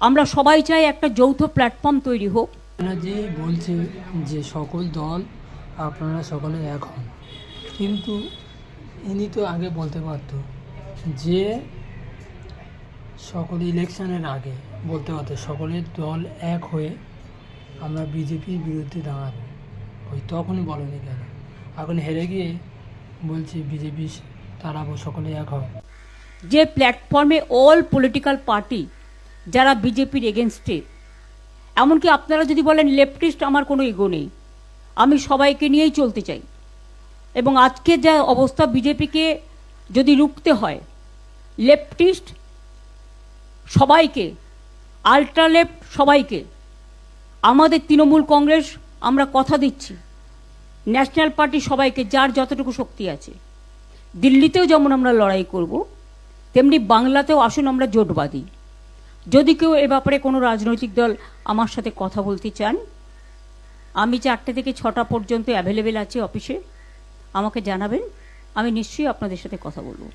আমরা সবাই চাই একটা যৌথ প্ল্যাটফর্ম তৈরি হোক। যে বলছে যে সকল দল আপনারা সকলে এক হন, কিন্তু ইনি তো আগে বলতে পারতো যে সকল ইলেকশনের আগে বলতে পারতো সকলের দল এক হয়ে আমরা বিজেপির বিরুদ্ধে দাঁড়াবো। ওই তখনই বলেনি কেন? এখন হেরে গিয়ে বলছে বিজেপি তাড়াবো, সকলে এক হয়। যে প্ল্যাটফর্মে অল পলিটিক্যাল পার্টি যারা বিজেপির এগেনস্টে, এমনকি আপনারা যদি বলেন লেফটিস্ট, আমার কোনো ইগো নেই, আমি সবাইকে নিয়েই চলতে চাই। এবং আজকে যা অবস্থা, বিজেপিকে যদি রুখতে হয়, লেফটিস্ট সবাইকে, আল্ট্রা লেফট সবাইকে, আমাদের তৃণমূল কংগ্রেস আমরা কথা দিচ্ছি, ন্যাশনাল পার্টি সবাইকে, যার যতটুকু শক্তি আছে, দিল্লিতেও যেমন আমরা লড়াই করব, তেমনি বাংলাতেও আসুন আমরা জোট বাঁধি। যদি কেউ এ ব্যাপারে কোনো রাজনৈতিক দল আমার সাথে কথা বলতে চান, আমি 4টে থেকে 6টা পর্যন্ত অ্যাভেলেবেল আছি অফিসে, আমাকে জানাবেন, আমি নিশ্চয়ই আপনাদের সাথে কথা বলবো।